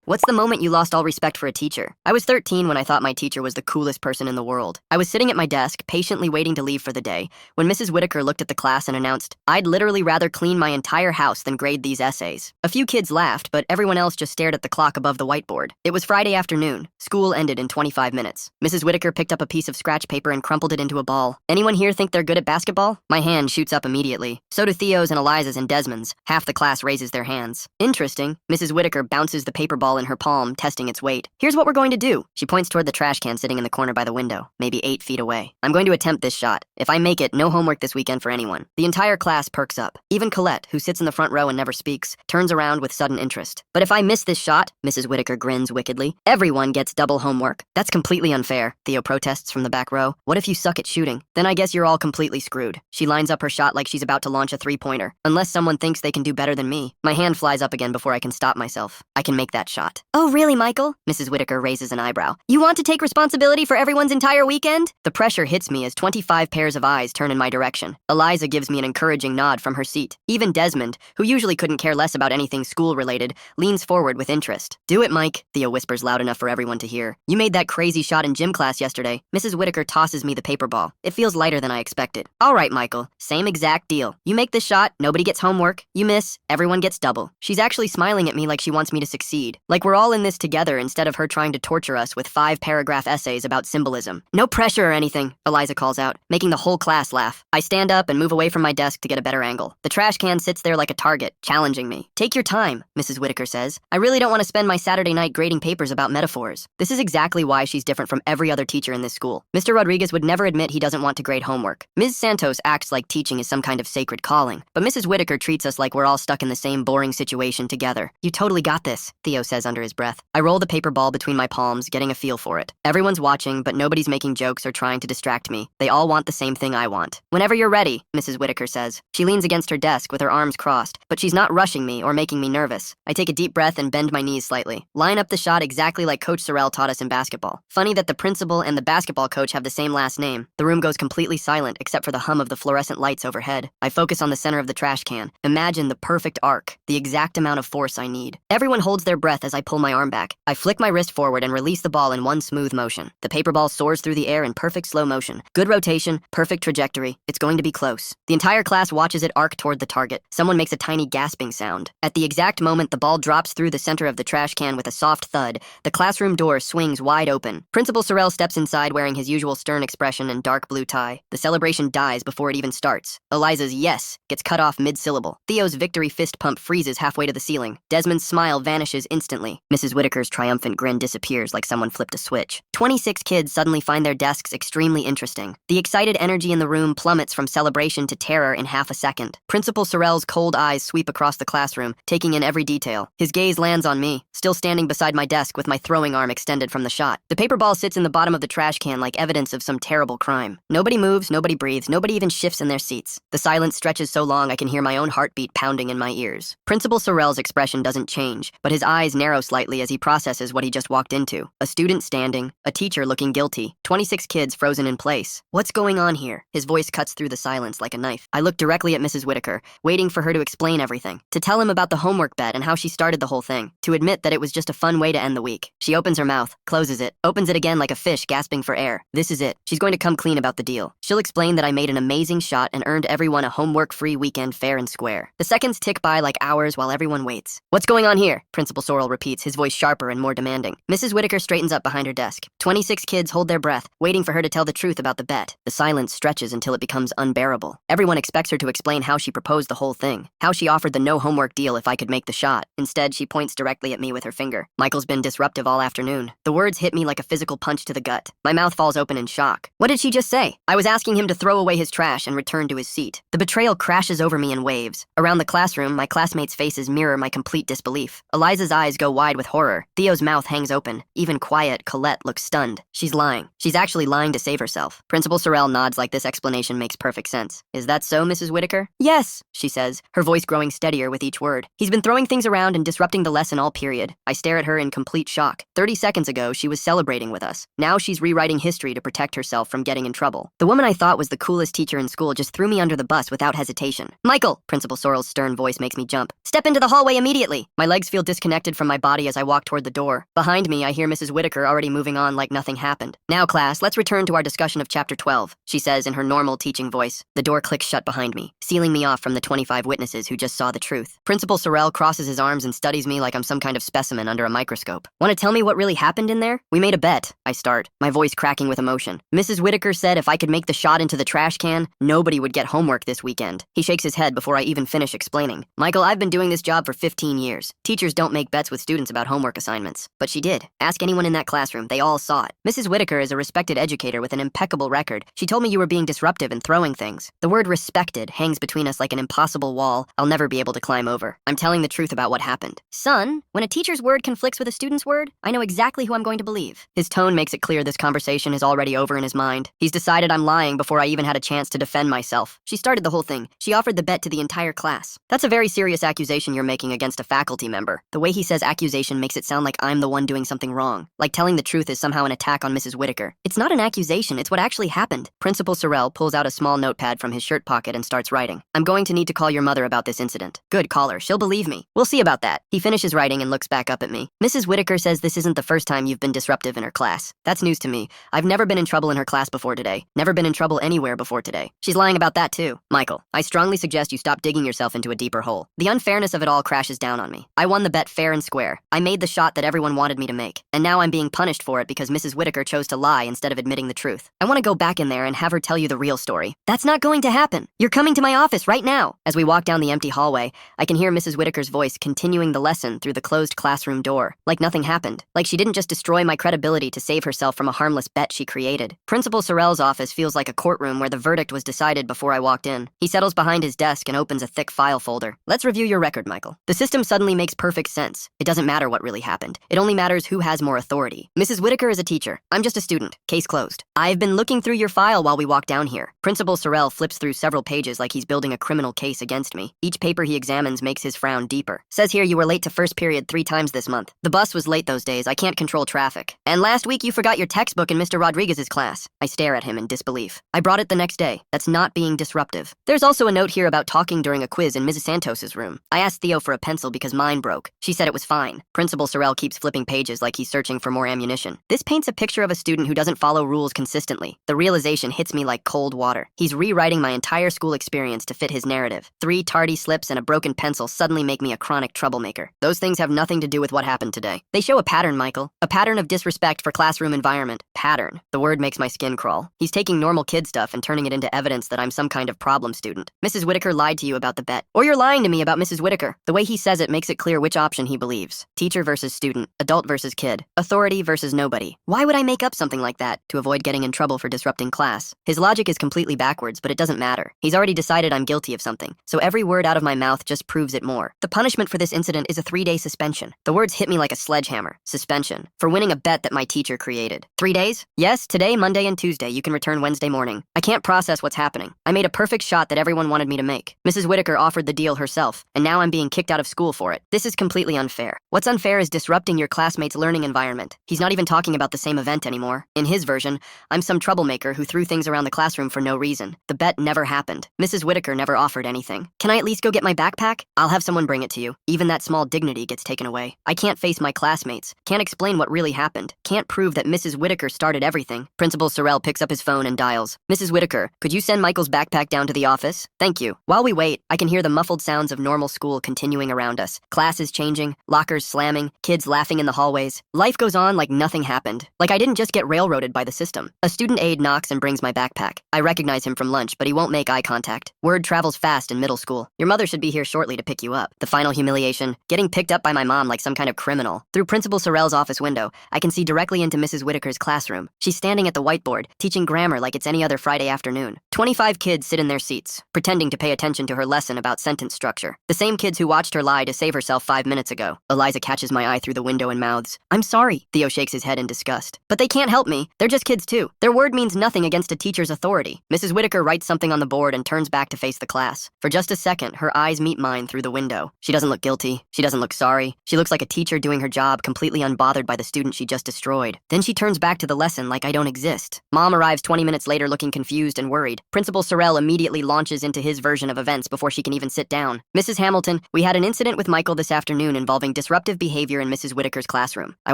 What's the moment you lost all respect for a teacher? I was 13 when I thought my teacher was the coolest person in the world. I was sitting at my desk, patiently waiting to leave for the day, when Mrs. Whitaker looked at the class and announced, "I'd literally rather clean my entire house than grade these essays." A few kids laughed, but everyone else just stared at the clock above the whiteboard. It was Friday afternoon. School ended in 25 minutes. Mrs. Whitaker picked up a piece of scratch paper and crumpled it into a ball. Anyone here think they're good at basketball? My hand shoots up immediately. So do Theo's and Eliza's and Desmond's. Half the class raises their hands. Interesting. Mrs. Whitaker bounces the paper ball in her palm, testing its weight. "Here's what we're going to do." She points toward the trash can sitting in the corner by the window, maybe 8 feet away. "I'm going to attempt this shot. If I make it, no homework this weekend for anyone." The entire class perks up. Even Colette, who sits in the front row and never speaks, turns around with sudden interest. "But if I miss this shot," Mrs. Whitaker grins wickedly, "everyone gets double homework." "That's completely unfair," Theo protests from the back row. "What if you suck at shooting? Then I guess you're all completely screwed." She lines up her shot like she's about to launch a three-pointer. "Unless someone thinks they can do better than me." My hand flies up again before I can stop myself. I can make that shot. "Oh, really, Michael?" Mrs. Whitaker raises an eyebrow. "You want to take responsibility for everyone's entire weekend?" The pressure hits me as 25 pairs of eyes turn in my direction. Eliza gives me an encouraging nod from her seat. Even Desmond, who usually couldn't care less about anything school-related, leans forward with interest. "Do it, Mike," Theo whispers loud enough for everyone to hear. "You made that crazy shot in gym class yesterday." Mrs. Whitaker tosses me the paper ball. It feels lighter than I expected. "All right, Michael. Same exact deal. You make the shot, nobody gets homework. You miss, everyone gets double." She's actually smiling at me like she wants me to succeed. Like we're all in this together instead of her trying to torture us with 5-paragraph essays about symbolism. "No pressure or anything," Eliza calls out, making the whole class laugh. I stand up and move away from my desk to get a better angle. The trash can sits there like a target, challenging me. "Take your time," Mrs. Whitaker says. "I really don't want to spend my Saturday night grading papers about metaphors." This is exactly why she's different from every other teacher in this school. Mr. Rodriguez would never admit he doesn't want to grade homework. Ms. Santos acts like teaching is some kind of sacred calling, but Mrs. Whitaker treats us like we're all stuck in the same boring situation together. "You totally got this," Theo says under his breath. I roll the paper ball between my palms, getting a feel for it. Everyone's watching, but nobody's making jokes or trying to distract me. They all want the same thing I want. "Whenever you're ready," Mrs. Whitaker says. She leans against her desk with her arms crossed, but she's not rushing me or making me nervous. I take a deep breath and bend my knees slightly. Line up the shot exactly like Coach Sorrell taught us in basketball. Funny that the principal and the basketball coach have the same last name. The room goes completely silent except for the hum of the fluorescent lights overhead. I focus on the center of the trash can. Imagine the perfect arc, the exact amount of force I need. Everyone holds their breath as I pull my arm back. I flick my wrist forward and release the ball in one smooth motion. The paper ball soars through the air in perfect slow motion. Good rotation, perfect trajectory. It's going to be close. The entire class watches it arc toward the target. Someone makes a tiny gasping sound. At the exact moment the ball drops through the center of the trash can with a soft thud, the classroom door swings wide open. Principal Sorrell steps inside wearing his usual stern expression and dark blue tie. The celebration dies before it even starts. Eliza's "yes" gets cut off mid-syllable. Theo's victory fist pump freezes halfway to the ceiling. Desmond's smile vanishes instantly. Mrs. Whitaker's triumphant grin disappears like someone flipped a switch. 26 kids suddenly find their desks extremely interesting. The excited energy in the room plummets from celebration to terror in half a second. Principal Sorrell's cold eyes sweep across the classroom, taking in every detail. His gaze lands on me, still standing beside my desk with my throwing arm extended from the shot. The paper ball sits in the bottom of the trash can like evidence of some terrible crime. Nobody moves, nobody breathes, nobody even shifts in their seats. The silence stretches so long I can hear my own heartbeat pounding in my ears. Principal Sorrell's expression doesn't change, but his eyes narrow slightly as he processes what he just walked into. A student standing, a teacher looking guilty, 26 kids frozen in place. What's going on here? His voice cuts through the silence like a knife. I look directly at Mrs. Whitaker, waiting for her to explain everything, to tell him about the homework bet and how she started the whole thing, to admit that it was just a fun way to end the week. She opens her mouth, closes it, opens it again like a fish gasping for air. This is it. She's going to come clean about the deal. She'll explain that I made an amazing shot and earned everyone a homework-free weekend fair and square. The seconds tick by like hours while everyone waits. "What's going on here?" Principal Sorrell repeats, his voice sharper and more demanding. Mrs. Whitaker straightens up behind her desk. 26 kids hold their breath, waiting for her to tell the truth about the bet. The silence stretches until it becomes unbearable. Everyone expects her to explain how she proposed the whole thing, how she offered the no homework deal if I could make the shot. Instead, she points directly at me with her finger. "Michael's been disruptive all afternoon." The words hit me like a physical punch to the gut. My mouth falls open in shock. What did she just say? I was asking him to throw away his trash and return to his seat. The betrayal crashes over me in waves. Around the classroom, my classmates' faces mirror my complete disbelief. Eliza's eyes go wide with horror. Theo's mouth hangs open. Even quiet Colette looks stunned. She's lying. She She's actually lying to save herself. Principal Sorrell nods like this explanation makes perfect sense. Is that so, Mrs. Whitaker? Yes, she says, her voice growing steadier with each word. He's been throwing things around and disrupting the lesson all period. I stare at her in complete shock. 30 seconds ago, she was celebrating with us. Now she's rewriting history to protect herself from getting in trouble. The woman I thought was the coolest teacher in school just threw me under the bus without hesitation. Michael! Principal Sorrell's stern voice makes me jump. Step into the hallway immediately! My legs feel disconnected from my body as I walk toward the door. Behind me, I hear Mrs. Whitaker already moving on like nothing happened. Now, class, let's return to our discussion of Chapter 12, she says in her normal teaching voice. The door clicks shut behind me, sealing me off from the 25 witnesses who just saw the truth. Principal Sorrell crosses his arms and studies me like I'm some kind of specimen under a microscope. Want to tell me what really happened in there? We made a bet, I start, my voice cracking with emotion. Mrs. Whitaker said if I could make the shot into the trash can, nobody would get homework this weekend. He shakes his head before I even finish explaining. Michael, I've been doing this job for 15 years. Teachers don't make bets with students about homework assignments. But she did. Ask anyone in that classroom, they all saw it. Mrs. Whitaker is a respected educator with an impeccable record. She told me you were being disruptive and throwing things. The word respected hangs between us like an impossible wall I'll never be able to climb over. I'm telling the truth about what happened. Son, when a teacher's word conflicts with a student's word, I know exactly who I'm going to believe. His tone makes it clear this conversation is already over in his mind. He's decided I'm lying before I even had a chance to defend myself. She started the whole thing. She offered the bet to the entire class. That's a very serious accusation you're making against a faculty member. The way he says accusation makes it sound like I'm the one doing something wrong. Like telling the truth is somehow an attack on Mrs. Whitaker. It's not an accusation, it's what actually happened. Principal Sorrell pulls out a small notepad from his shirt pocket and starts writing. I'm going to need to call your mother about this incident. Good, call her. She'll believe me. We'll see about that. He finishes writing and looks back up at me. Mrs. Whitaker says this isn't the first time you've been disruptive in her class. That's news to me. I've never been in trouble in her class before today. Never been in trouble anywhere before today. She's lying about that too. Michael, I strongly suggest you stop digging yourself into a deeper hole. The unfairness of it all crashes down on me. I won the bet fair and square. I made the shot that everyone wanted me to make. And now I'm being punished for it because Mrs. Whitaker chose to lie instead of admitting the truth. I want to go back in there and have her tell you the real story. That's not going to happen. You're coming to my office right now. As we walk down the empty hallway, I can hear Mrs. Whitaker's voice continuing the lesson through the closed classroom door. Like nothing happened. Like she didn't just destroy my credibility to save herself from a harmless bet she created. Principal Sorrell's office feels like a courtroom where the verdict was decided before I walked in. He settles behind his desk and opens a thick file folder. Let's review your record, Michael. The system suddenly makes perfect sense. It doesn't matter what really happened. It only matters who has more authority. Mrs. Whitaker is a teacher. I'm just a student. Case closed. I've been looking through your file while we walk down here. Principal Sorrell flips through several pages like he's building a criminal case against me. Each paper he examines makes his frown deeper. Says here you were late to first period 3 times this month. The bus was late those days. I can't control traffic. And last week you forgot your textbook in Mr. Rodriguez's class. I stare at him in disbelief. I brought it the next day. That's not being disruptive. There's also a note here about talking during a quiz in Mrs. Santos's room. I asked Theo for a pencil because mine broke. She said it was fine. Principal Sorrell keeps flipping pages like he's searching for more ammunition. This paints a picture of a student who doesn't follow rules consistently. The realization hits me like cold water. He's rewriting my entire school experience to fit his narrative. 3 tardy slips and a broken pencil suddenly make me a chronic troublemaker. Those things have nothing to do with what happened today. They show a pattern, Michael. A pattern of disrespect for classroom environment. Pattern. The word makes my skin crawl. He's taking normal kid stuff and turning it into evidence that I'm some kind of problem student. Mrs. Whitaker lied to you about the bet. Or you're lying to me about Mrs. Whitaker. The way he says it makes it clear which option he believes. Teacher versus student. Adult versus kid. Authority versus nobody. Why would I make up something like that to avoid getting in trouble for disrupting class? His logic is completely backwards, but it doesn't matter. He's already decided I'm guilty of something, so every word out of my mouth just proves it more. The punishment for this incident is a 3-day suspension. The words hit me like a sledgehammer. Suspension. For winning a bet that my teacher created. 3 days? Yes, today, Monday, and Tuesday. You can return Wednesday morning. I can't process what's happening. I made a perfect shot that everyone wanted me to make. Mrs. Whitaker offered the deal herself, and now I'm being kicked out of school for it. This is completely unfair. What's unfair is disrupting your classmates' learning environment. He's not even talking about the same event anymore. In his version, I'm some troublemaker who threw things around the classroom for no reason. The bet never happened. Mrs. Whitaker never offered anything. Can I at least go get my backpack? I'll have someone bring it to you. Even that small dignity gets taken away. I can't face my classmates. Can't explain what really happened. Can't prove that Mrs. Whitaker started everything. Principal Sorrell picks up his phone and dials. Mrs. Whitaker, could you send Michael's backpack down to the office? Thank you. While we wait, I can hear the muffled sounds of normal school continuing around us. Classes changing, lockers slamming, kids laughing in the hallways. Life goes on like nothing happened. Like I didn't just get railroaded by the system. A student aide knocks and brings my backpack. I recognize him from lunch, but he won't make eye contact. Word travels fast in middle school. Your mother should be here shortly to pick you up. The final humiliation, getting picked up by my mom like some kind of criminal. Through Principal Sorrell's office window, I can see directly into Mrs. Whitaker's classroom. She's standing at the whiteboard, teaching grammar like it's any other Friday afternoon. 25 kids sit in their seats, pretending to pay attention to her lesson about sentence structure. The same kids who watched her lie to save herself 5 minutes ago. Eliza catches my eye through the window and mouths, "I'm sorry." Theo shakes his head in disgust. "But they can't help me. me. They're just kids too. Their word means nothing against a teacher's authority. Mrs. Whitaker writes something on the board and turns back to face the class. For just a second, her eyes meet mine through the window. She doesn't look guilty. She doesn't look sorry. She looks like a teacher doing her job, completely unbothered by the student she just destroyed. Then she turns back to the lesson like I don't exist. Mom arrives 20 minutes later looking confused and worried. Principal Sorrell immediately launches into his version of events before she can even sit down. Mrs. Hamilton, we had an incident with Michael this afternoon involving disruptive behavior in Mrs. Whitaker's classroom. I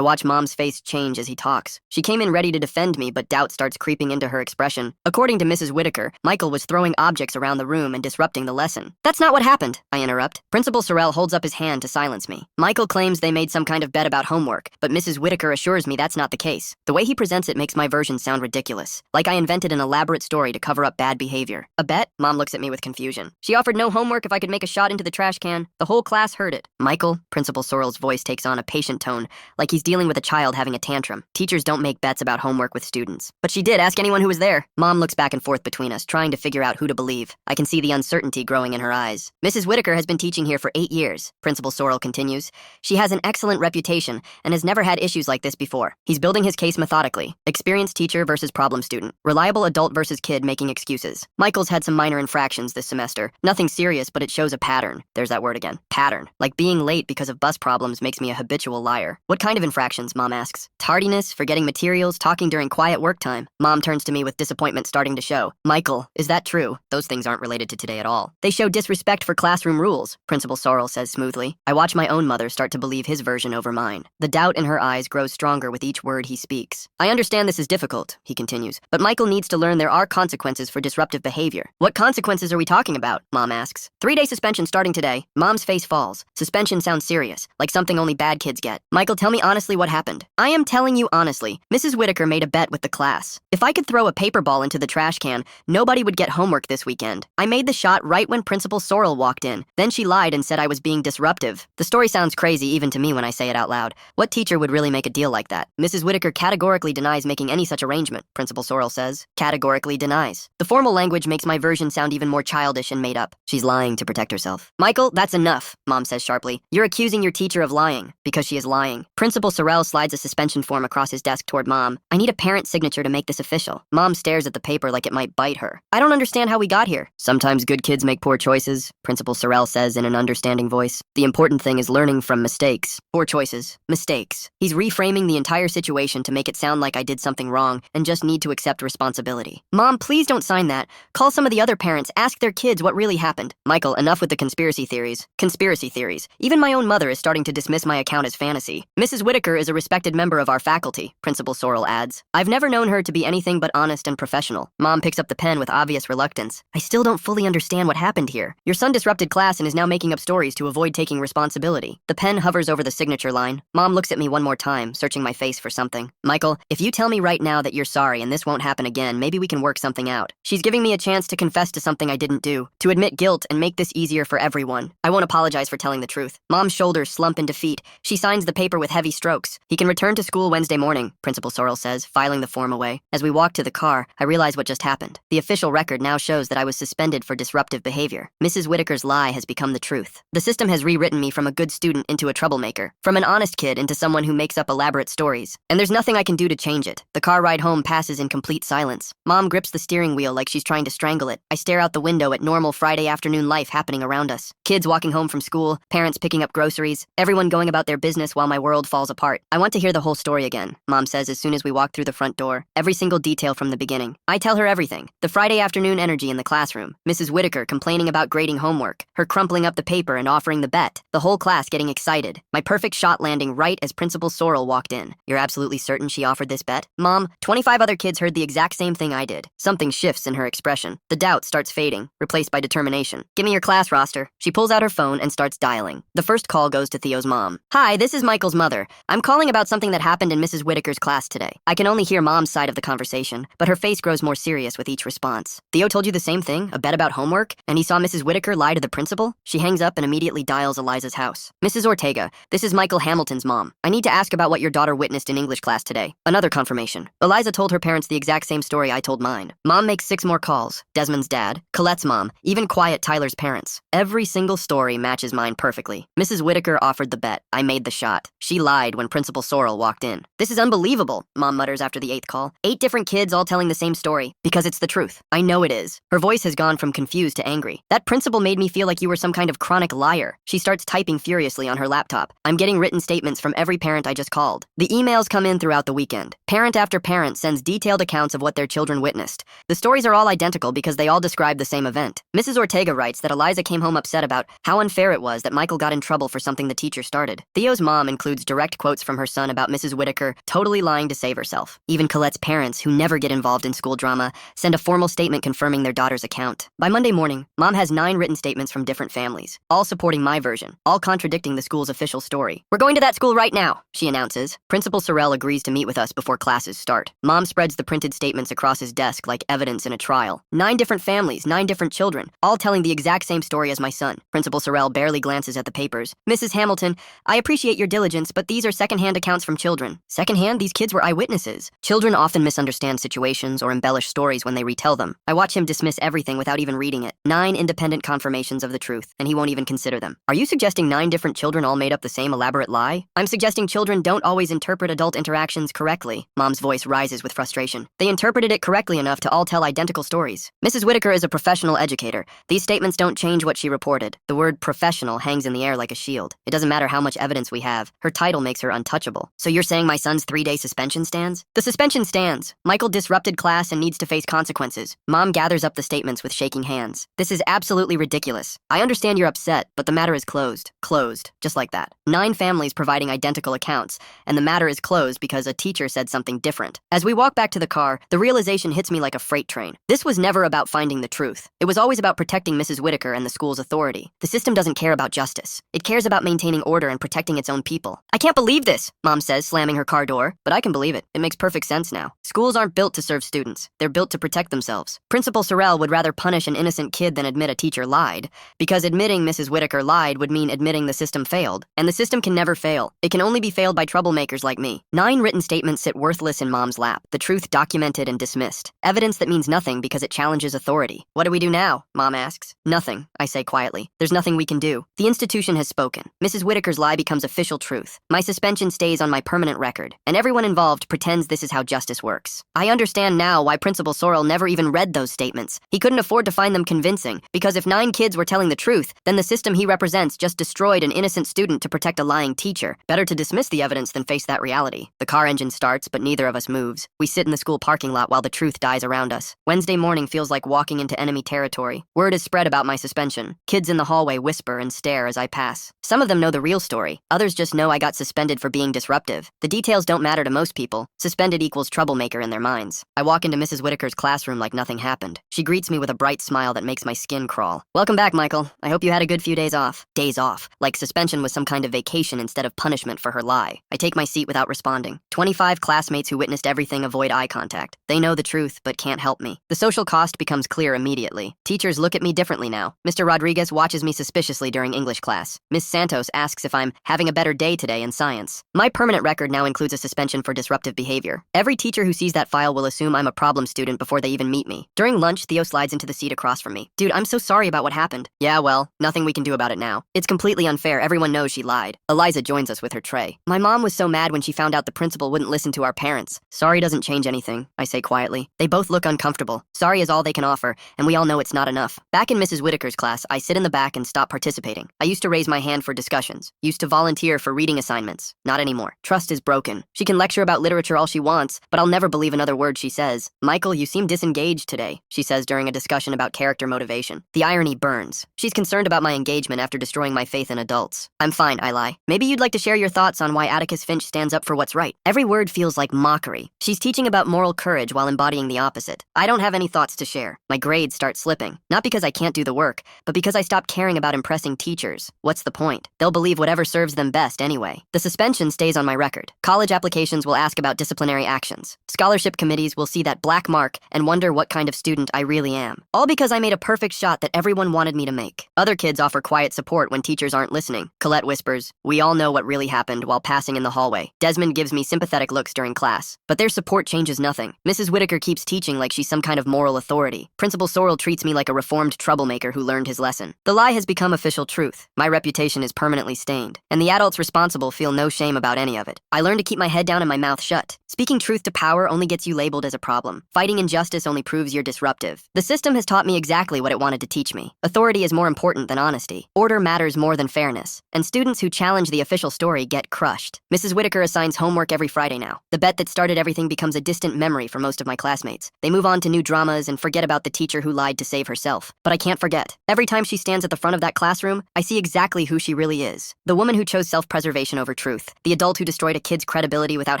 watch Mom's face change as he talks. She came in ready to defend me, but doubt starts creeping into her expression. According to Mrs. Whitaker, Michael was throwing objects around the room and disrupting the lesson. That's not what happened, I interrupt. Principal Sorrell holds up his hand to silence me. Michael claims they made some kind of bet about homework, but Mrs. Whitaker assures me that's not the case. The way he presents it makes my version sound ridiculous, like I invented an elaborate story to cover up bad behavior. A bet? Mom looks at me with confusion. She offered no homework if I could make a shot into the trash can. The whole class heard it. Michael, Principal Sorrell's voice takes on a patient tone, like he's dealing with a child having a tantrum. Teachers don't make bets about homework with students. But she did. Ask anyone who was there. Mom looks back and forth between us, trying to figure out who to believe. I can see the uncertainty growing in her eyes. Mrs. Whitaker has been teaching here for 8 years, Principal Sorrell continues. She has an excellent reputation and has never had issues like this before. He's building his case methodically. Experienced teacher versus problem student. Reliable adult versus kid making excuses. Michael's had some minor infractions this semester. Nothing serious, but it shows a pattern. There's that word again. Pattern. Like being late because of bus problems makes me a habitual liar. What kind of infractions, Mom asks. Tardiness, forgetting materials, talking during quiet work time. Mom turns to me with disappointment starting to show. Michael, is that true? Those things aren't related to today at all. They show disrespect for classroom rules, Principal Sorrell says smoothly. I watch my own mother start to believe his version over mine. The doubt in her eyes grows stronger with each word he speaks. I understand this is difficult, he continues, but Michael needs to learn there are consequences for disruptive behavior. What consequences are we talking about? Mom asks. 3-day suspension starting today. Mom's face falls. Suspension sounds serious, like something only bad kids get. Michael, tell me honestly what happened. I am telling you honestly. Mrs. Whitaker made a bet with the class. If I could throw a paper ball into the trash can, nobody would get homework this weekend. I made the shot right when Principal Sorrell walked in. Then she lied and said I was being disruptive. The story sounds crazy even to me when I say it out loud. What teacher would really make a deal like that? Mrs. Whitaker categorically denies making any such arrangement, Principal Sorrell says. Categorically denies. The formal language makes my version sound even more childish and made up. She's lying to protect herself. Michael, that's enough, Mom says sharply. You're accusing your teacher of lying, because she is lying. Principal Sorrell slides a suspension form across his desk toward Mom. I need a parent signature to make this official. Mom stares at the paper like it might bite her. I don't understand how we got here. Sometimes good kids make poor choices, Principal Sorrell says in an understanding voice. The important thing is learning from mistakes. Poor choices. Mistakes. He's reframing the entire situation to make it sound like I did something wrong and just need to accept responsibility. Mom, please don't sign that. Call some of the other parents. Ask their kids what really happened. Michael, enough with the conspiracy theories. Conspiracy theories. Even my own mother is starting to dismiss my account as fantasy. Mrs. Whitaker is a respected member of our faculty, Principal Sorrell adds. I've never known her to be anything but honest and professional. Mom picks up the pen with obvious reluctance. I still don't fully understand what happened here. Your son disrupted class and is now making up stories to avoid taking responsibility. The pen hovers over the signature line. Mom looks at me one more time, searching my face for something. Michael, if you tell me right now that you're sorry and this won't happen again, maybe we can work something out. She's giving me a chance to confess to something I didn't do, to admit guilt and make this easier for everyone. I won't apologize for telling the truth. Mom's shoulders slump in defeat. She signs the paper with heavy strokes. He can return to school Wednesday morning, Principal Sorrell says, filing the form away. As we walk to the car, I realize what just happened. The official record now shows that I was suspended for disruptive behavior. Mrs. Whitaker's lie has become the truth. The system has rewritten me from a good student into a troublemaker, from an honest kid into someone who makes up elaborate stories. And there's nothing I can do to change it. The car ride home passes in complete silence. Mom grips the steering wheel like she's trying to strangle it. I stare out the window at normal Friday afternoon life happening around us. Kids walking home from school, parents picking up groceries, everyone going about their business while my world falls apart. I want to hear the whole story again, Mom says as soon as we walk through the front door. Every single detail from the beginning. I tell her everything. The Friday afternoon energy in the classroom. Mrs. Whitaker complaining about grading homework. Her crumpling up the paper and offering the bet. The whole class getting excited. My perfect shot landing right as Principal Sorrell walked in. You're absolutely certain she offered this bet? Mom, 25 other kids heard the exact same thing I did. Something shifts in her expression. The doubt starts fading, replaced by determination. Give me your class roster. She pulls out her phone and starts dialing. The first call goes to Theo's mom. Hi, this is Michael's mother. I'm calling about something that happened in Mrs. Whitaker's class today. I can only hear Mom's side of the conversation, but her face grows more serious with each response. Theo told you the same thing? A bet about homework? And he saw Mrs. Whitaker lie to the principal? She hangs up and immediately dials Eliza's house. Mrs. Ortega, this is Michael Hamilton's mom. I need to ask about what your daughter witnessed in English class today. Another confirmation. Eliza told her parents the exact same story I told mine. Mom makes 6 more calls. Desmond's dad, Colette's mom, even quiet Tyler's parents. Every single story matches mine perfectly. Mrs. Whitaker offered the bet. I made the shot. She lied when Principal Sorrell walked in. This is unbelievable, Mom mom mutters after the 8th call. 8 different kids all telling the same story. Because it's the truth. I know it is. Her voice has gone from confused to angry. That principal made me feel like you were some kind of chronic liar. She starts typing furiously on her laptop. I'm getting written statements from every parent I just called. The emails come in throughout the weekend. Parent after parent sends detailed accounts of what their children witnessed. The stories are all identical because they all describe the same event. Mrs. Ortega writes that Eliza came home upset about how unfair it was that Michael got in trouble for something the teacher started. Theo's mom includes direct quotes from her son about Mrs. Whitaker totally lying to save herself. Even Colette's parents, who never get involved in school drama, send a formal statement confirming their daughter's account. By Monday morning, Mom has 9 written statements from different families, all supporting my version, all contradicting the school's official story. We're going to that school right now, she announces. Principal Sorrell agrees to meet with us before classes start. Mom spreads the printed statements across his desk like evidence in a trial. 9 different families, 9 different children, all telling the exact same story as my son. Principal Sorrell barely glances at the papers. Mrs. Hamilton, I appreciate your diligence, but these are secondhand accounts from children. Secondhand? These kids were eyewitnesses. Children often misunderstand situations or embellish stories when they retell them. I watch him dismiss everything without even reading it. 9 independent confirmations of the truth, and he won't even consider them. Are you suggesting 9 different children all made up the same elaborate lie? I'm suggesting children don't always interpret adult interactions correctly. Mom's voice rises with frustration. They interpreted it correctly enough to all tell identical stories. Mrs. Whitaker is a professional educator. These statements don't change what she reported. The word professional hangs in the air like a shield. It doesn't matter how much evidence we have. Her title makes her untouchable. So you're saying my son's 3-day suspension stands? The suspension stands. Michael disrupted class and needs to face consequences. Mom gathers up the statements with shaking hands. This is absolutely ridiculous. I understand you're upset, but the matter is closed. Closed. Just like that. 9 families providing identical accounts, and the matter is closed because a teacher said something different. As we walk back to the car, the realization hits me like a freight train. This was never about finding the truth. It was always about protecting Mrs. Whitaker and the school's authority. The system doesn't care about justice. It cares about maintaining order and protecting its own people. I can't believe this, Mom says, slamming her car door. But I can believe it. It makes perfect sense now. Schools aren't built to serve students. They're built to protect themselves. Principal Sorrell would rather punish an innocent kid than admit a teacher lied, because admitting Mrs. Whitaker lied would mean admitting the system failed. And the system can never fail. It can only be failed by troublemakers like me. 9 written statements sit worthless in Mom's lap. The truth documented and dismissed. Evidence that means nothing because it challenges authority. What do we do now? Mom asks. Nothing, I say quietly. There's nothing we can do. The institution has spoken. Mrs. Whitaker's lie becomes official truth. My suspension stays on my permanent record, and everyone involved pretends this is how justice works. I understand now why Principal Sorrell never even read those statements. He couldn't afford to find them convincing, because if 9 kids were telling the truth, then the system he represents just destroyed an innocent student to protect a lying teacher. Better to dismiss the evidence than face that reality. The car engine starts, but neither of us moves. We sit in the school parking lot while the truth dies around us. Wednesday morning feels like walking into enemy territory. Word is spread about my suspension. Kids in the hallway whisper and stare as I pass. Some of them know the real story. Others just know I got suspended for being disruptive. The details don't matter to most people. Suspended equals troublemaker in their minds. I walk into Mrs. Whitaker's classroom like nothing happened. She greets me with a bright smile that makes my skin crawl. Welcome back, Michael. I hope you had a good few days off. Days off. Like suspension was some kind of vacation instead of punishment for her lie. I take my seat without responding. 25 classmates who witnessed everything avoid eye contact. They know the truth, but can't help me. The social cost becomes clear immediately. Teachers look at me differently now. Mr. Rodriguez watches me suspiciously during English class. Miss Santos asks if I'm having a better day today in science. My permanent record now includes a suspension for disruptive behavior. Every teacher who sees that file will assume I'm a problem student before they even meet me. During lunch, Theo slides into the seat across from me. Dude, I'm so sorry about what happened. Yeah, well, nothing we can do about it now. It's completely unfair. Everyone knows she lied. Eliza joins us with her tray. My mom was so mad when she found out the principal wouldn't listen to our parents. Sorry doesn't change anything, I say quietly. They both look uncomfortable. Sorry is all they can offer, and we all know it's not enough. Back in Mrs. Whitaker's class, I sit in the back and stop participating. I used to raise my hand for discussions. Used to volunteer for reading assignments. Not anymore. Trust is broken. She can lecture about literature all she wants, but I'll never believe another word she says. Michael, you seem disengaged today, she says during a discussion about character motivation. The irony burns. She's concerned about my engagement after destroying my faith in adults. I'm fine, I lie. Maybe you'd like to share your thoughts on why Atticus Finch stands up for what's right. Every word feels like mockery. She's teaching about moral courage while embodying the opposite. I don't have any thoughts to share. My grades start slipping. Not because I can't do the work, but because I stopped caring about impressing teachers. What's the point? They'll believe whatever serves them best anyway. The suspension stays on my record. College applications will ask about disciplinary actions. Scholarship committees will see that black mark and wonder what kind of student I really am. All because I made a perfect shot that everyone wanted me to make. Other kids offer quiet support when teachers aren't listening. Colette whispers, "We all know what really happened," while passing in the hallway. Desmond gives me sympathetic sympathetic looks during class, but their support changes nothing. Mrs. Whitaker keeps teaching like she's some kind of moral authority. Principal Sorrell treats me like a reformed troublemaker who learned his lesson. The lie has become official truth. My reputation is permanently stained, and the adults responsible feel no shame about any of it. I learned to keep my head down and my mouth shut. Speaking truth to power only gets you labeled as a problem. Fighting injustice only proves you're disruptive. The system has taught me exactly what it wanted to teach me. Authority is more important than honesty. Order matters more than fairness. And students who challenge the official story get crushed. Mrs. Whitaker assigns homework every Friday now. The bet that started everything becomes a distant memory for most of my classmates. They move on to new dramas and forget about the teacher who lied to save herself. But I can't forget. Every time she stands at the front of that classroom, I see exactly who she really is. The woman who chose self-preservation over truth. The adult who destroyed a kid's credibility without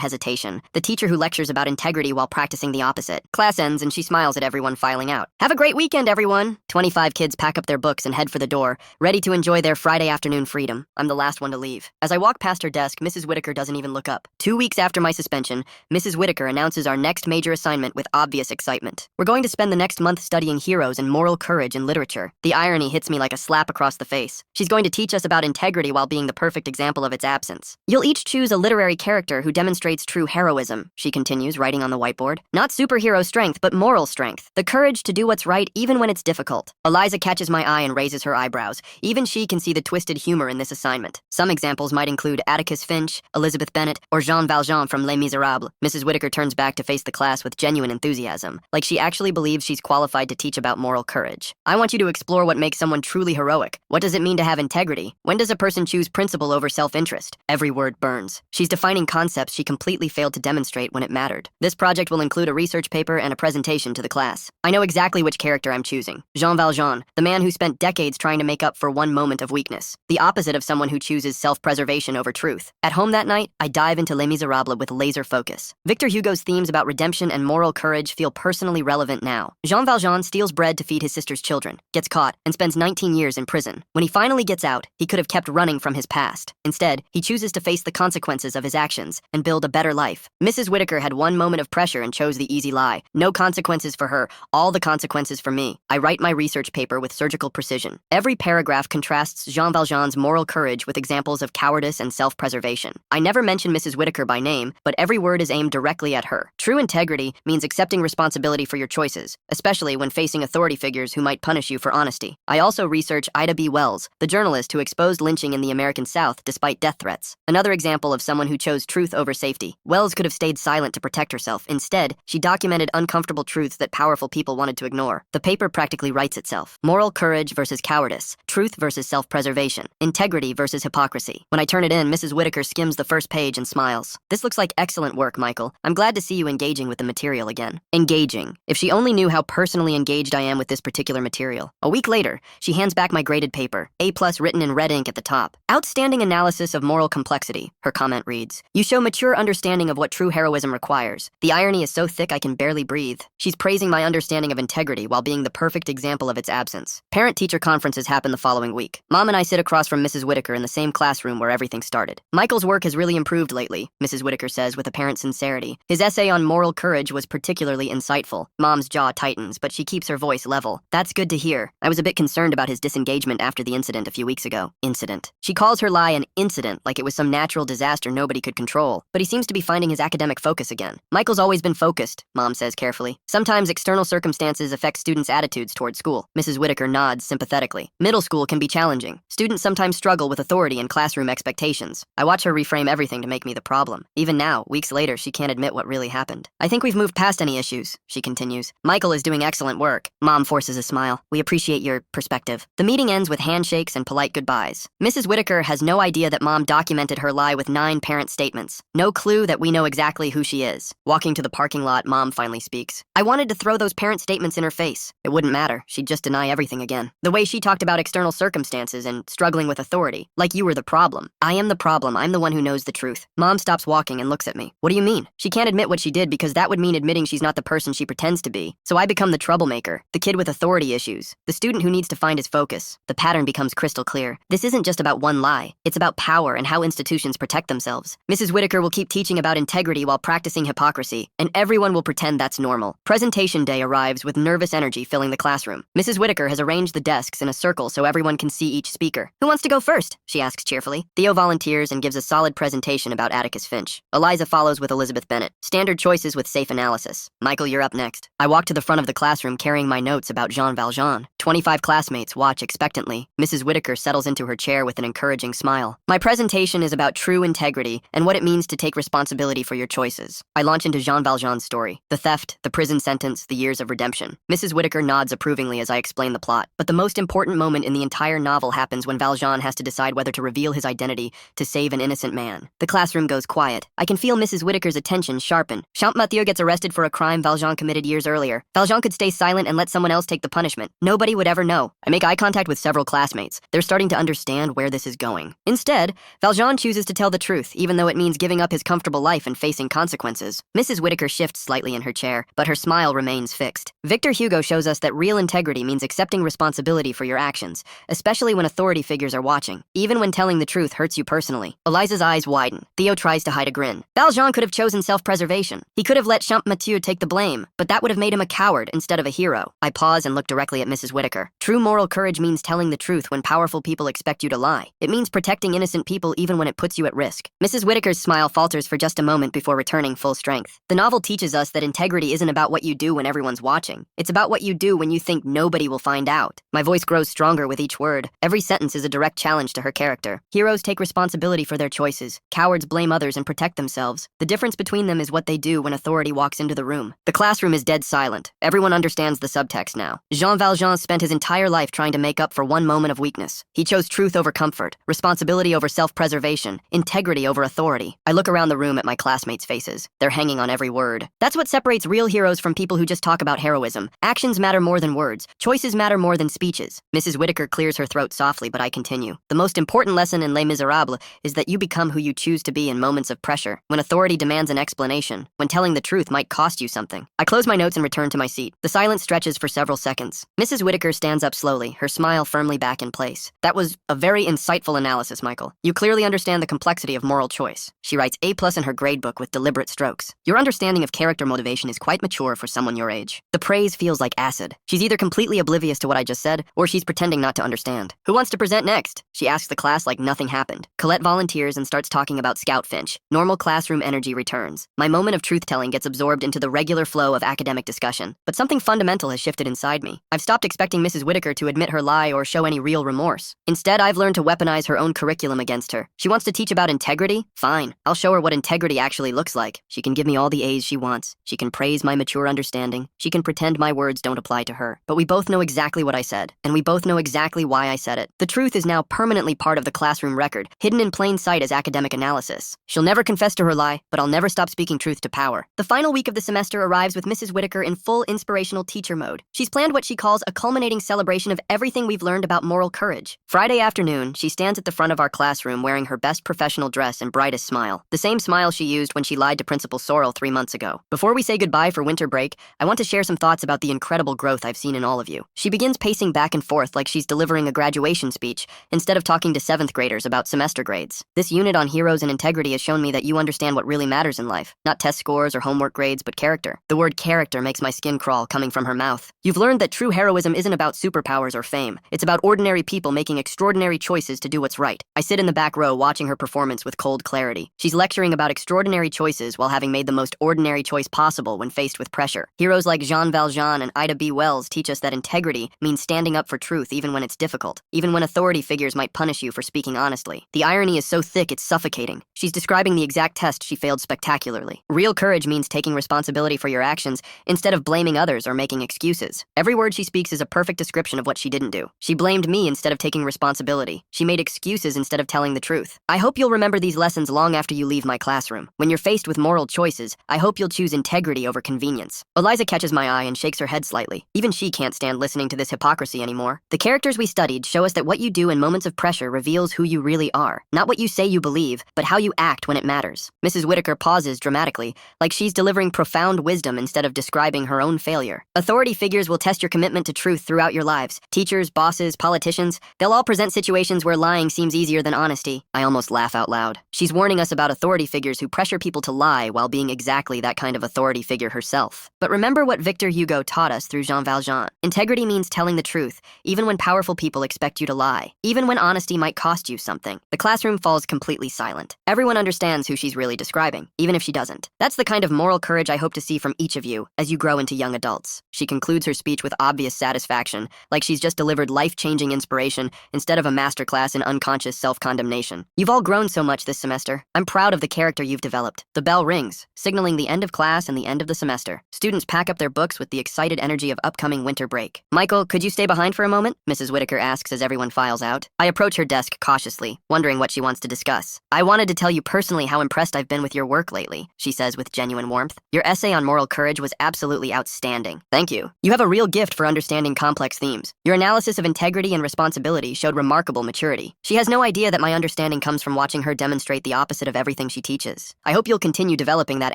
hesitation. The teacher who lectures about integrity while practicing the opposite. Class ends and she smiles at everyone filing out. Have a great weekend, everyone! 25 kids pack up their books and head for the door, ready to enjoy their Friday afternoon freedom. I'm the last one to leave. As I walk past her desk, Mrs. Whitaker doesn't even look up. 2 weeks after my suspension, Mrs. Whitaker announces our next major assignment with obvious excitement. We're going to spend the next month studying heroes and moral courage in literature. The irony hits me like a slap across the face. She's going to teach us about integrity while being the perfect example of its absence. You'll each choose a literary character who demonstrates true heroism, she continues, writing on the whiteboard. Not superhero strength, but moral strength. The courage to do what's right even when it's difficult. Eliza catches my eye and raises her eyebrows. Even she can see the twisted humor in this assignment. Some examples might include Atticus Finch, Elizabeth Bennet, or Jean Valjean from Les Miserables. Mrs. Whitaker turns back to face the class with genuine enthusiasm, like she actually believes she's qualified to teach about moral courage. I want you to explore what makes someone truly heroic. What does it mean to have integrity? When does a person choose principle over self-interest? Every word burns. She's defining concepts she completely failed to demonstrate when it mattered. This project will include a research paper and a presentation to the class. I know exactly which character I'm choosing. Jean Valjean, the man who spent decades trying to make up for one moment of weakness. The opposite of someone who chooses self-preservation over truth. At home that night, I dive into Les Miserables with laser focus. Victor Hugo's themes about redemption and moral courage feel personally relevant now. Jean Valjean steals bread to feed his sister's children, gets caught, and spends 19 years in prison. When he finally gets out, he could have kept running from his past. Instead, he chooses to face the consequences of his actions and build a better life. Mrs. Whitaker had one moment of pressure and chose the easy lie. No consequences for her, all the consequences for me. I write my research paper with surgical precision. Every paragraph contrasts Jean Valjean's moral courage with examples of cowardice and self-preservation. I never mention Mrs. Whitaker by name, but every word is aimed directly at her. True integrity means accepting responsibility for your choices, especially when facing authority figures who might punish you for honesty. I also research Ida B. Wells, the journalist who exposed lynching in the American South despite death threats. Another example of someone who chose truth over safety. Wells could have stayed silent to protect herself. Instead, she documented uncomfortable truths that powerful people wanted to ignore. The paper practically writes itself. Moral courage versus cowardice. Truth versus self-preservation. Integrity versus hypocrisy. When I turn it in, Mrs. Whitaker skims the first page and smiles. This looks like excellent work, Michael. I'm glad to see you engaging with the material again. Engaging. If she only knew how personally engaged I am with this particular material. A week later, she hands back my graded paper, A+ written in red ink at the top. Outstanding analysis of moral complexity, her comment reads. You show mature understanding of what true heroism requires. The irony is so thick I can barely breathe. She's praising my understanding of integrity while being the perfect example of its absence. Parent-teacher conferences happen the following week. Mom and I sit across from Mrs. Whitaker in the same classroom where everything started. Michael's work has really improved lately, Mrs. Whitaker says with apparent sincerity. His essay on moral courage was particularly insightful. Mom's jaw tightens, but she keeps her voice level. That's good to hear. I was a bit concerned about his disengagement after the incident a few weeks ago. Incident. She calls her lie an incident, like it was some natural disaster nobody could control. But he seems to be finding his academic focus again. Michael's always been focused, Mom says carefully. Sometimes external circumstances affect students' attitudes toward school. Mrs. Whitaker nods sympathetically. Middle school can be challenging. Students sometimes struggle with authority and classroom expectations. I watch her reframe everything to make me the problem. Even now, weeks later, she can't admit what really happened. I think we've moved past any issues, she continues. Michael is doing excellent work. Mom forces a smile. We appreciate your perspective. The meeting ends with handshakes and polite goodbyes. Mrs. Whitaker has no idea that Mom documented her lie with 9 parent statements. No clue that we know exactly who she is. Walking to the parking lot, Mom finally speaks. I wanted to throw those parent statements in her face. It wouldn't matter. She'd just deny everything again. The way she talked about external circumstances and struggling with authority, like you were the problem. I am the problem. I'm the one who knows the truth. Mom stops walking and looks at me. What do you mean? She can't admit what she did because that would mean admitting she's not the person she pretends to be. So I become the troublemaker, the kid with authority issues, the student who needs to find his focus. The pattern becomes crystal clear. This isn't just about one lie. It's about power and how institutions protect themselves. Mrs. Whitaker will keep teaching about integrity while practicing hypocrisy, and everyone will pretend that's normal. Presentation day arrives with nervous energy filling the classroom. Mrs. Whitaker has arranged the desks in a circle so everyone can see each speaker. Who wants to go first? She asks cheerfully. Theo volunteers and gives a solid presentation about Atticus Finch. Finch. Eliza follows with Elizabeth Bennet. Standard choices with safe analysis. Michael, you're up next. I walk to the front of the classroom carrying my notes about Jean Valjean. 25 classmates watch expectantly. Mrs. Whitaker settles into her chair with an encouraging smile. My presentation is about true integrity and what it means to take responsibility for your choices. I launch into Jean Valjean's story. The theft, the prison sentence, the years of redemption. Mrs. Whitaker nods approvingly as I explain the plot. But the most important moment in the entire novel happens when Valjean has to decide whether to reveal his identity to save an innocent man. The classroom goes quiet. I can feel Mrs. Whitaker's attention sharpen. Champmathieu gets arrested for a crime Valjean committed years earlier. Valjean could stay silent and let someone else take the punishment. Nobody would ever know. I make eye contact with several classmates. They're starting to understand where this is going. Instead, Valjean chooses to tell the truth, even though it means giving up his comfortable life and facing consequences. Mrs. Whitaker shifts slightly in her chair, but her smile remains fixed. Victor Hugo shows us that real integrity means accepting responsibility for your actions, especially when authority figures are watching, even when telling the truth hurts you personally. Eliza's eyes widen. Theo tries to hide a grin. Valjean could have chosen self-preservation. He could have let Champmathieu take the blame, but that would have made him a coward instead of a hero. I pause and look directly at Mrs. Whitaker. True moral courage means telling the truth when powerful people expect you to lie. It means protecting innocent people even when it puts you at risk. Mrs. Whitaker's smile falters for just a moment before returning full strength. The novel teaches us that integrity isn't about what you do when everyone's watching. It's about what you do when you think nobody will find out. My voice grows stronger with each word. Every sentence is a direct challenge to her character. Heroes take responsibility for their choices. Cowards blame others and protect themselves. The difference between them is what they do when authority walks into the room. The classroom is dead silent. Everyone understands the subtext now. Jean Valjean spent his entire life trying to make up for one moment of weakness. He chose truth over comfort, responsibility over self-preservation, integrity over authority. I look around the room at my classmates' faces. They're hanging on every word. That's what separates real heroes from people who just talk about heroism. Actions matter more than words. Choices matter more than speeches. Mrs. Whitaker clears her throat softly, but I continue. The most important lesson in Les Miserables is that you become who you choose to be in moments of pressure, when authority demands an explanation, when telling the truth might cost you something. I close my notes and return to my seat. The silence stretches for several seconds. Mrs. Whitaker stands up slowly, her smile firmly back in place. That was a very insightful analysis, Michael. You clearly understand the complexity of moral choice. She writes A+ in her gradebook with deliberate strokes. Your understanding of character motivation is quite mature for someone your age. The praise feels like acid. She's either completely oblivious to what I just said, or she's pretending not to understand. Who wants to present next? She asks the class like nothing happened. Colette volunteers and starts talking about Scout Finch. Normal classroom energy returns. My moment of truth-telling gets absorbed into the regular flow of academic discussion. But something fundamental has shifted inside me. I've stopped expecting Mrs. Whitaker to admit her lie or show any real remorse. Instead, I've learned to weaponize her own curriculum against her. She wants to teach about integrity? Fine. I'll show her what integrity actually looks like. She can give me all the A's she wants. She can praise my mature understanding. She can pretend my words don't apply to her. But we both know exactly what I said, and we both know exactly why I said it. The truth is now permanently part of the classroom record, hidden in plain sight as academic analysis. She'll never confess to her lie, but I'll never stop speaking truth to power. The final week of the semester arrives with Mrs. Whitaker in full inspirational teacher mode. She's planned what she calls a culminating celebration of everything we've learned about moral courage. Friday afternoon, she stands at the front of our classroom wearing her best professional dress and brightest smile, the same smile she used when she lied to Principal Sorrel 3 months ago. Before we say goodbye for winter break, I want to share some thoughts about the incredible growth I've seen in all of you. She begins pacing back and forth like she's delivering a graduation speech instead of talking to 7th graders about semester grades. This unit on heroes and integrity has shown me that you understand what really matters in life, not test scores or homework grades, but character. The word character makes my skin crawl coming from her mouth. You've learned that true heroism isn't about superpowers or fame. It's about ordinary people making extraordinary choices to do what's right. I sit in the back row watching her performance with cold clarity. She's lecturing about extraordinary choices while having made the most ordinary choice possible when faced with pressure. Heroes like Jean Valjean and Ida B. Wells teach us that integrity means standing up for truth even when it's difficult, even when authority figures might punish you for speaking honestly. The irony is so thick it's suffocating. She's describing the exact test she failed spectacularly. Real courage means taking responsibility for your actions instead of blaming others or making excuses. Every word she speaks is a perfect description of what she didn't do. She blamed me instead of taking responsibility. She made excuses instead of telling the truth. I hope you'll remember these lessons long after you leave my classroom. When you're faced with moral choices, I hope you'll choose integrity over convenience. Eliza catches my eye and shakes her head slightly. Even she can't stand listening to this hypocrisy anymore. The characters we studied show us that what you do in moments of pressure reveals who you really are. Not what you say you believe, but how you act when it matters. Mrs. Whitaker pauses dramatically, like she's delivering profound wisdom instead of describing her own failure. Authority figures will test your commitment to truth throughout your lives. Teachers, bosses, politicians, they'll all present situations where lying seems easier than honesty. I almost laugh out loud. She's warning us about authority figures who pressure people to lie while being exactly that kind of authority figure herself. But remember what Victor Hugo taught us through Jean Valjean. Integrity means telling the truth, even when powerful people expect you to lie, even when honesty might cost you something. The classroom falls completely silent. Everyone understands understands who she's really describing, even if she doesn't. That's the kind of moral courage I hope to see from each of you as you grow into young adults. She concludes her speech with obvious satisfaction, like she's just delivered life-changing inspiration instead of a masterclass in unconscious self-condemnation. You've all grown so much this semester. I'm proud of the character you've developed. The bell rings, signaling the end of class and the end of the semester. Students pack up their books with the excited energy of upcoming winter break. Michael, could you stay behind for a moment? Mrs. Whitaker asks as everyone files out. I approach her desk cautiously, wondering what she wants to discuss. I wanted to tell you personally how impressed I've been with your work lately, she says with genuine warmth. Your essay on moral courage was absolutely outstanding. Thank you. You have a real gift for understanding complex themes. Your analysis of integrity and responsibility showed remarkable maturity. She has no idea that my understanding comes from watching her demonstrate the opposite of everything she teaches. I hope you'll continue developing that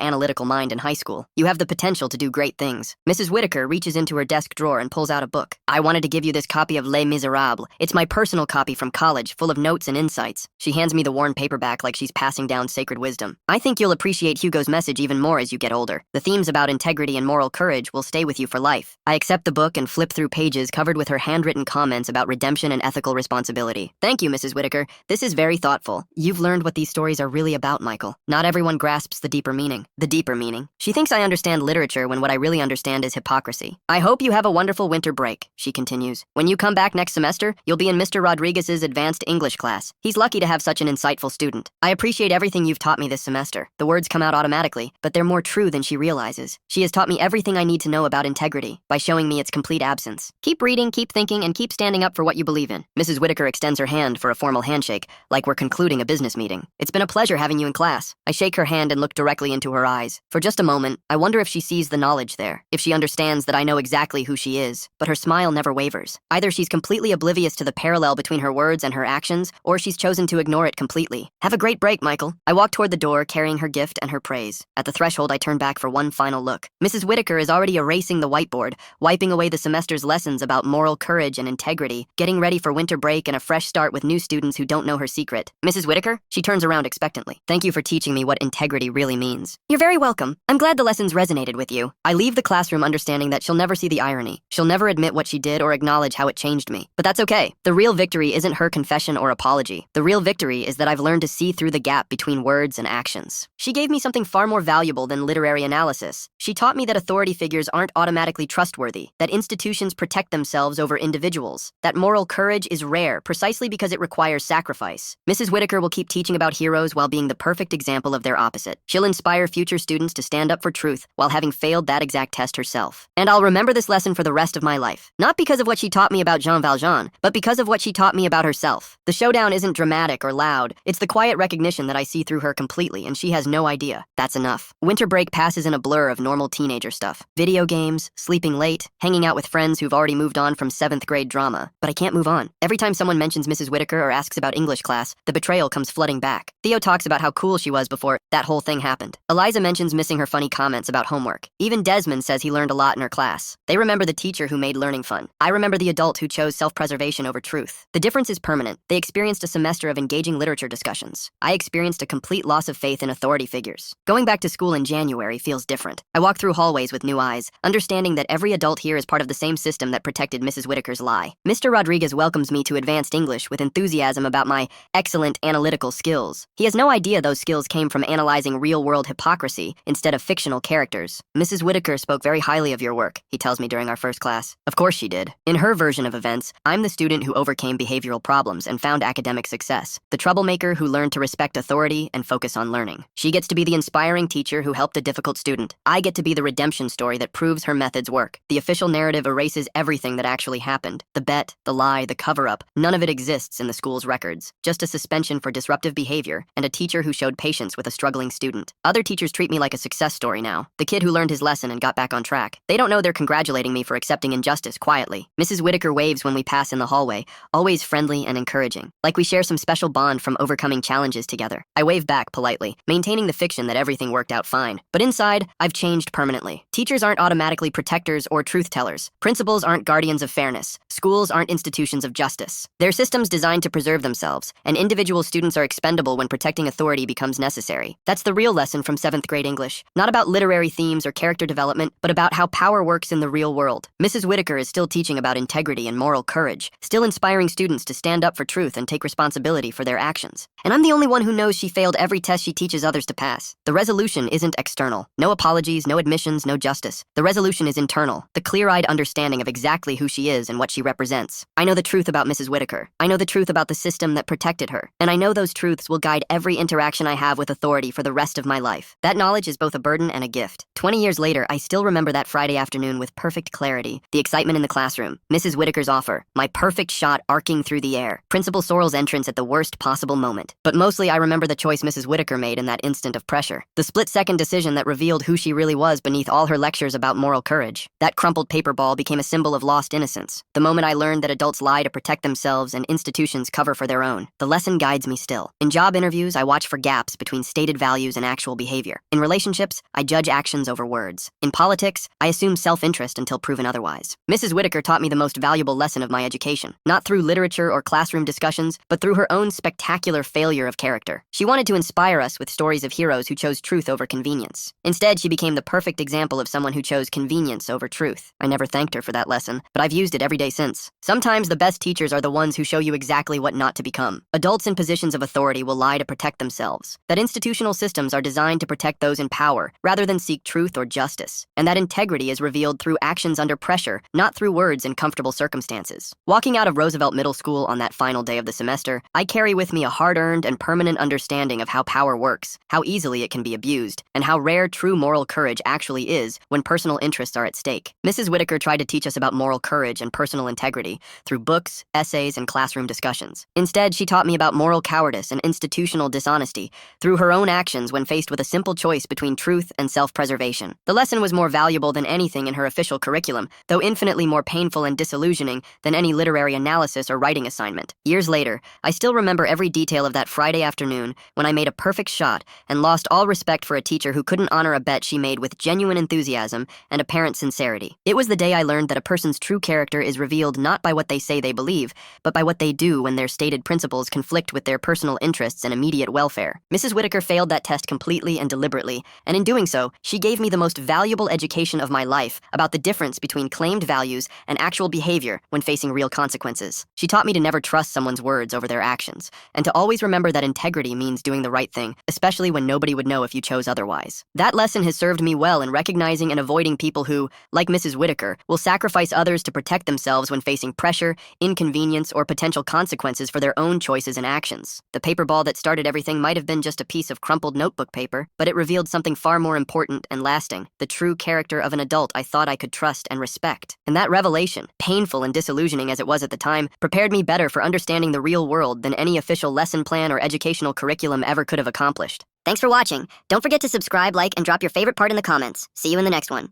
analytical mind in high school. You have the potential to do great things. Mrs. Whitaker reaches into her desk drawer and pulls out a book. I wanted to give you this copy of Les Miserables. It's my personal copy from college, full of notes and insights. She hands me the worn paperback like she's passing down sacred wisdom. I think you'll appreciate Hugo's message even more as you get older. The themes about integrity and moral courage will stay with you for life. I accept the book and flip through pages covered with her handwritten comments about redemption and ethical responsibility. Thank you, Mrs. Whitaker. This is very thoughtful. You've learned what these stories are really about, Michael. Not everyone grasps the deeper meaning. The deeper meaning. She thinks I understand literature when what I really understand is hypocrisy. I hope you have a wonderful winter break, she continues. When you come back next semester, you'll be in Mr. Rodriguez's advanced English class. He's lucky to have such an insightful student. I appreciate everything you've taught me this semester. The words come out automatically, but they're more true than she realizes. She has taught me everything I need to know about integrity by showing me its complete absence. Keep reading, keep thinking, and keep standing up for what you believe in. Mrs. Whitaker extends her hand for a formal handshake, like we're concluding a business meeting. It's been a pleasure having you in class. I shake her hand and look directly into her eyes. For just a moment, I wonder if she sees the knowledge there, if she understands that I know exactly who she is, but her smile never wavers. Either she's completely oblivious to the parallel between her words and her actions, or she's chosen to ignore it completely. Have a great break, Michael. I walk toward the door, carrying her gift and her praise. At the threshold, I turn back for one final look. Mrs. Whitaker is already erasing the whiteboard, wiping away the semester's lessons about moral courage and integrity, getting ready for winter break and a fresh start with new students who don't know her secret. Mrs. Whitaker? She turns around expectantly. Thank you for teaching me what integrity really means. You're very welcome. I'm glad the lessons resonated with you. I leave the classroom understanding that she'll never see the irony. She'll never admit what she did or acknowledge how it changed me. But that's okay. The real victory isn't her confession or apology. The real victory is that I've learned to see through the gap between words and actions. She gave me something far more valuable than literary analysis. She taught me that authority figures aren't automatically trustworthy, that institutions protect themselves over individuals, that moral courage is rare precisely because it requires sacrifice. Mrs. Whitaker will keep teaching about heroes while being the perfect example of their opposite. She'll inspire future students to stand up for truth while having failed that exact test herself. And I'll remember this lesson for the rest of my life. Not because of what she taught me about Jean Valjean, but because of what she taught me about herself. The showdown isn't dramatic or loud. It's the quiet recognition that I see through her completely, and she has no idea. That's enough. Winter break passes in a blur of normal teenager stuff. Video games, sleeping late, hanging out with friends who've already moved on from 7th grade drama. But I can't move on. Every time someone mentions Mrs. Whitaker or asks about English class, the betrayal comes flooding back. Theo talks about how cool she was before that whole thing happened. Eliza mentions missing her funny comments about homework. Even Desmond says he learned a lot in her class. They remember the teacher who made learning fun. I remember the adult who chose self-preservation over truth. The difference is permanent. They experienced a semester of engaging literature discussions. I experienced a complete loss of faith in authority figures. Going back to school in January feels different. I walk through hallways with new eyes, understanding that every adult here is part of the same system that protected Mrs. Whitaker's lie. Mr. Rodriguez welcomes me to advanced English with enthusiasm about my excellent analytical skills. He has no idea those skills came from analyzing real-world hypocrisy instead of fictional characters. Mrs. Whitaker spoke very highly of your work, he tells me during our first class. Of course she did. In her version of events, I'm the student who overcame behavioral problems and found academic success, the troublemaker who learned to respect authority and focus on learning. She gets to be the inspiring teacher who helped a difficult student. I get to be the redemption story that proves her methods work. The official narrative erases everything that actually happened. The bet, the lie, the cover-up, none of it exists in the school's records. Just a suspension for disruptive behavior and a teacher who showed patience with a struggling student. Other teachers treat me like a success story now. The kid who learned his lesson and got back on track. They don't know they're congratulating me for accepting injustice quietly. Mrs. Whitaker waves when we pass in the hallway, always friendly and encouraging, like we share some special bond from overcoming challenges together. I wave back politely, maintaining the fiction that everything worked out fine. But inside, I've changed permanently. Teachers aren't automatically protectors or truth tellers. Principals aren't guardians of fairness. Schools aren't institutions of justice. They're systems designed to preserve themselves, and individual students are expendable when protecting authority becomes necessary. That's the real lesson from 7th grade English. Not about literary themes or character development, but about how power works in the real world. Mrs. Whitaker is still teaching about integrity and moral courage, still inspiring students to stand up for truth and take responsibility for their actions. And I'm the only one who knows she failed failed every test she teaches others to pass. The resolution isn't external. No apologies, no admissions, no justice. The resolution is internal, the clear-eyed understanding of exactly who she is and what she represents. I know the truth about Mrs. Whitaker. I know the truth about the system that protected her. And I know those truths will guide every interaction I have with authority for the rest of my life. That knowledge is both a burden and a gift. 20 years later, I still remember that Friday afternoon with perfect clarity. The excitement in the classroom, Mrs. Whitaker's offer, my perfect shot arcing through the air, Principal Sorrell's entrance at the worst possible moment. But mostly I remember the choice Mrs. Whitaker made in that instant of pressure. The split-second decision that revealed who she really was beneath all her lectures about moral courage. That crumpled paper ball became a symbol of lost innocence. The moment I learned that adults lie to protect themselves and institutions cover for their own. The lesson guides me still. In job interviews, I watch for gaps between stated values and actual behavior. In relationships, I judge actions over words. In politics, I assume self-interest until proven otherwise. Mrs. Whitaker taught me the most valuable lesson of my education, not through literature or classroom discussions, but through her own spectacular failure of character. She wanted to inspire us with stories of heroes who chose truth over convenience. Instead, she became the perfect example of someone who chose convenience over truth. I never thanked her for that lesson, but I've used it every day since. Sometimes the best teachers are the ones who show you exactly what not to become. Adults in positions of authority will lie to protect themselves. That institutional systems are designed to protect those in power, rather than seek truth or justice. And that integrity is revealed through actions under pressure, not through words in comfortable circumstances. Walking out of Roosevelt Middle School on that final day of the semester, I carry with me a hard-earned and permanent understanding of how power works, how easily it can be abused, and how rare true moral courage actually is when personal interests are at stake. Mrs. Whitaker tried to teach us about moral courage and personal integrity through books, essays, and classroom discussions. Instead, she taught me about moral cowardice and institutional dishonesty through her own actions when faced with a simple choice between truth and self-preservation. The lesson was more valuable than anything in her official curriculum, though infinitely more painful and disillusioning than any literary analysis or writing assignment. Years later, I still remember every detail of that Friday afternoon when I made a perfect shot and lost all respect for a teacher who couldn't honor a bet she made with genuine enthusiasm and apparent sincerity. It was the day I learned that a person's true character is revealed not by what they say they believe, but by what they do when their stated principles conflict with their personal interests and immediate welfare. Mrs. Whitaker failed that test completely and deliberately, and in doing so, she gave me the most valuable education of my life about the difference between claimed values and actual behavior when facing real consequences. She taught me to never trust someone's words over their actions, and to always remember that integrity means doing the right thing, especially when nobody would know if you chose otherwise. That lesson has served me well in recognizing and avoiding people who, like Mrs. Whitaker, will sacrifice others to protect themselves when facing pressure, inconvenience, or potential consequences for their own choices and actions. The paper ball that started everything might have been just a piece of crumpled notebook paper, but it revealed something far more important and lasting, the true character of an adult I thought I could trust and respect. And that revelation, painful and disillusioning as it was at the time, prepared me better for understanding the real world than any official lesson plan or educational curriculum ever could have accomplished. Thanks for watching. Don't forget to subscribe, like, and drop your favorite part in the comments. See you in the next one.